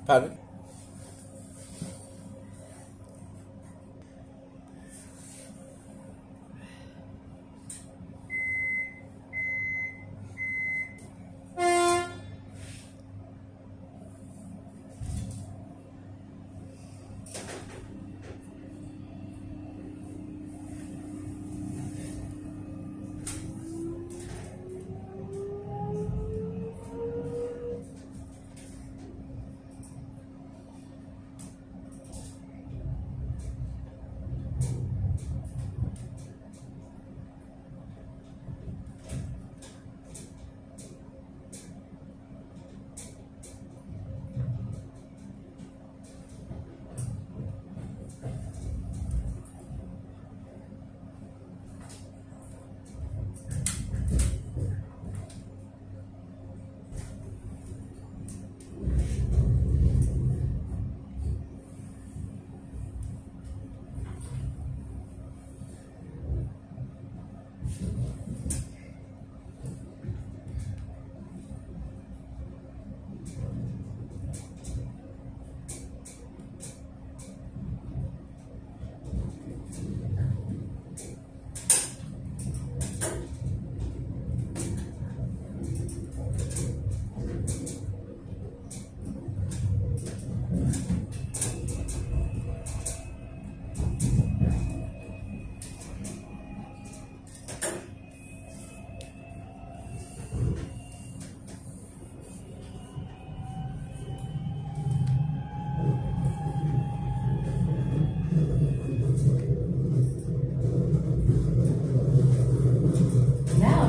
Pardon?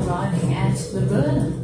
Arriving at Melbourne.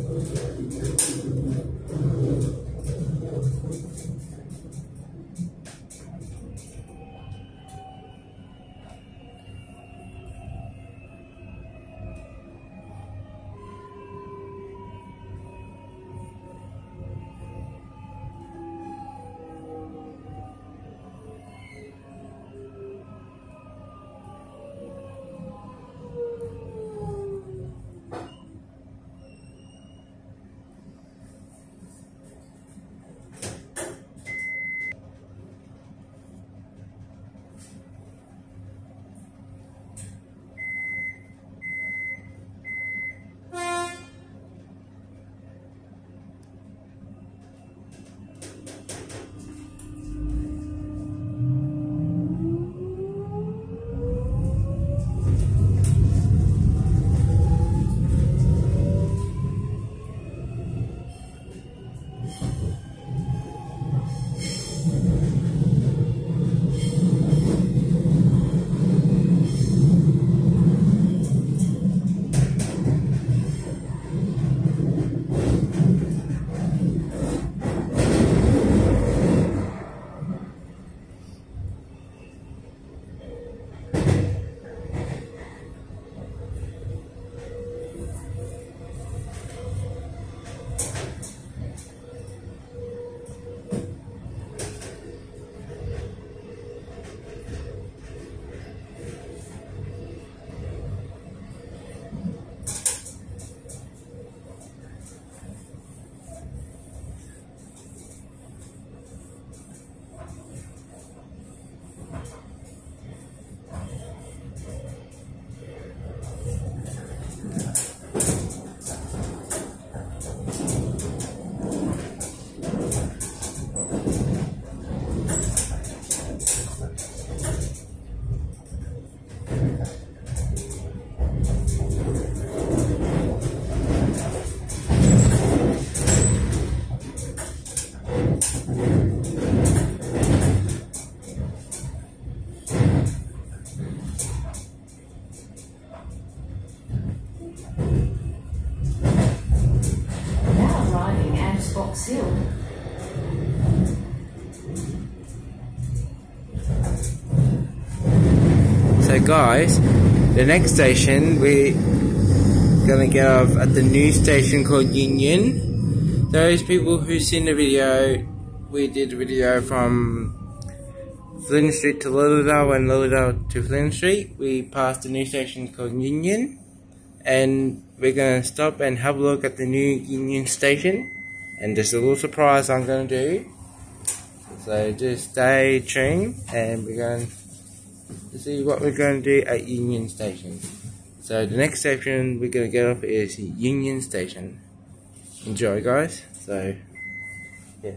So guys, the next station we're gonna get off at the new station called Union. Those people who've seen the video, we did a video from Flinders Street to Littledale and Littledale to Flinders Street. We passed a new station called Union, and we're gonna stop and have a look at the new Union station. And there's a little surprise I'm gonna do. So just stay tuned and we're going to see what we're going to do at Union Station. So the next station we're going to get off is Union Station. Enjoy, guys. So yeah.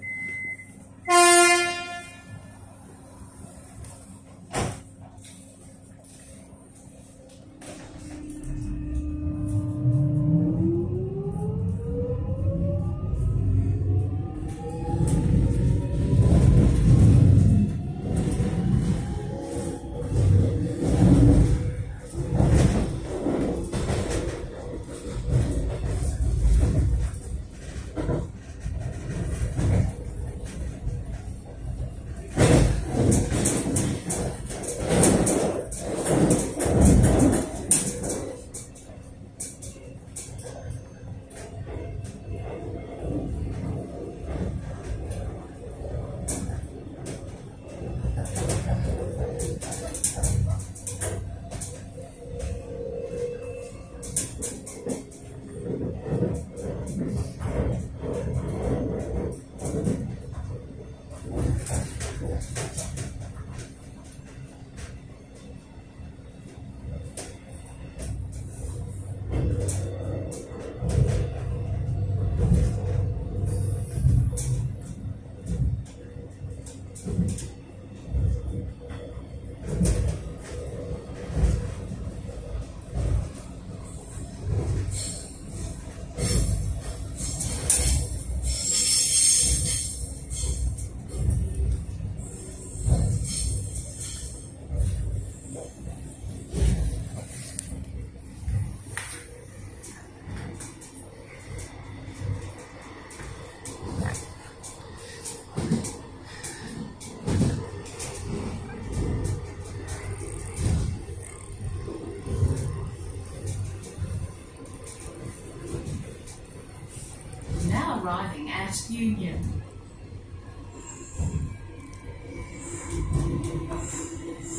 Now arriving at Union.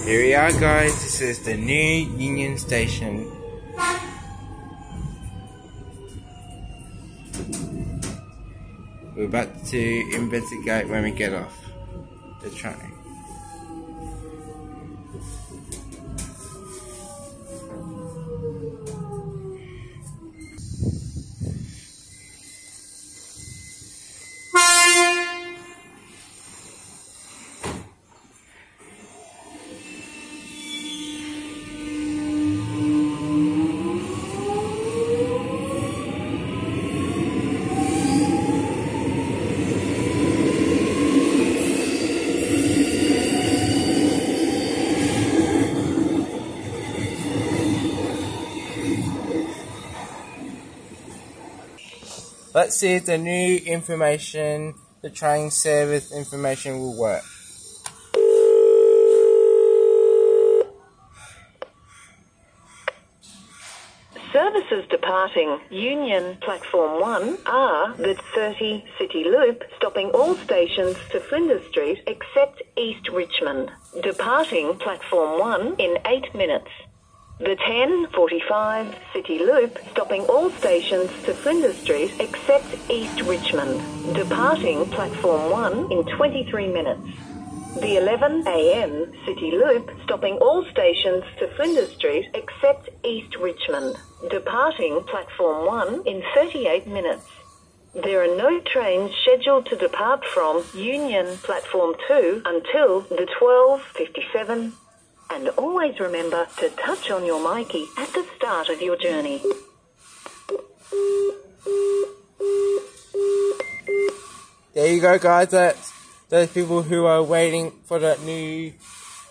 Here we are, guys. This is the new Union Station. We're about to investigate when we get off the train. Let's see if the new information, the train service information will work. Services departing Union Platform 1 are the 30 City Loop, stopping all stations to Flinders Street except East Richmond. Departing Platform 1 in 8 minutes. The 10:45 City Loop, stopping all stations to Flinders Street except East Richmond. Departing Platform 1 in 23 minutes. The 11 a.m. City Loop, stopping all stations to Flinders Street except East Richmond. Departing Platform 1 in 38 minutes. There are no trains scheduled to depart from Union Platform 2 until the 12:57. And always remember to touch on your Mikey at the start of your journey. There you go, guys. That's those people who are waiting for the new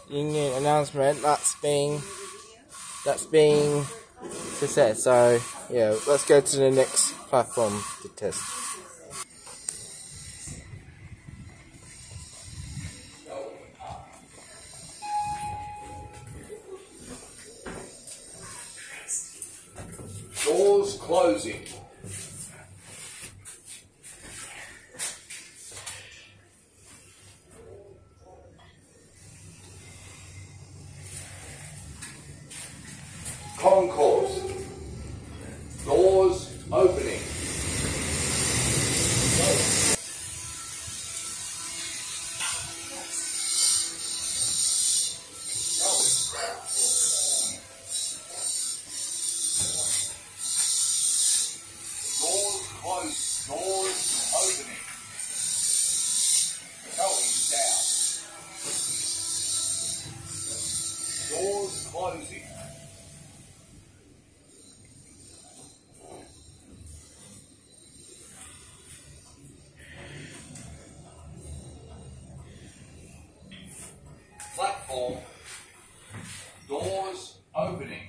Union announcement. That's being said. So yeah, let's go to the next platform to test. Doors closing. Concourse. Doors opening. platform. Doors opening.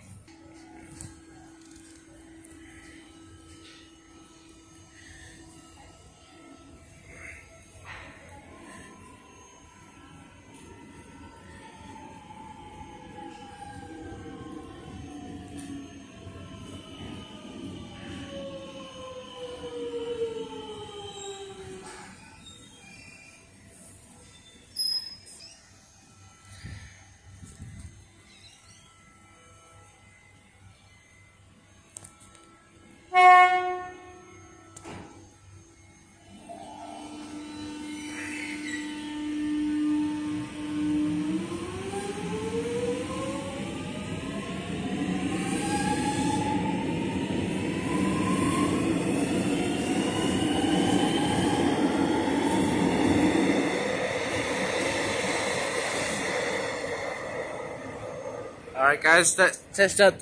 Alright guys, let's test out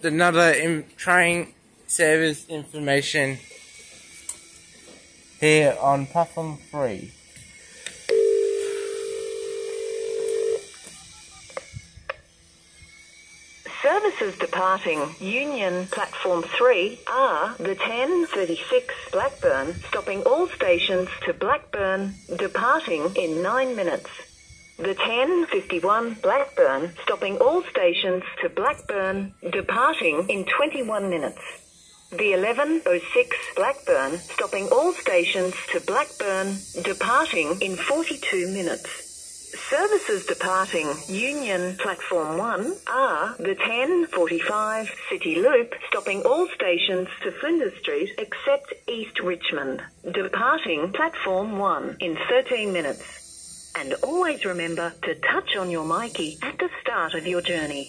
another train service information here on platform 3. Services departing Union Platform 3 are the 10:36 Blackburn, stopping all stations to Blackburn, departing in 9 minutes. The 10:51 Blackburn, stopping all stations to Blackburn, departing in 21 minutes. The 11:06 Blackburn, stopping all stations to Blackburn, departing in 42 minutes. Services departing Union Platform 1 are the 10:45 City Loop, stopping all stations to Flinders Street except East Richmond, departing Platform 1 in 13 minutes. And always remember to touch on your Mikey at the start of your journey.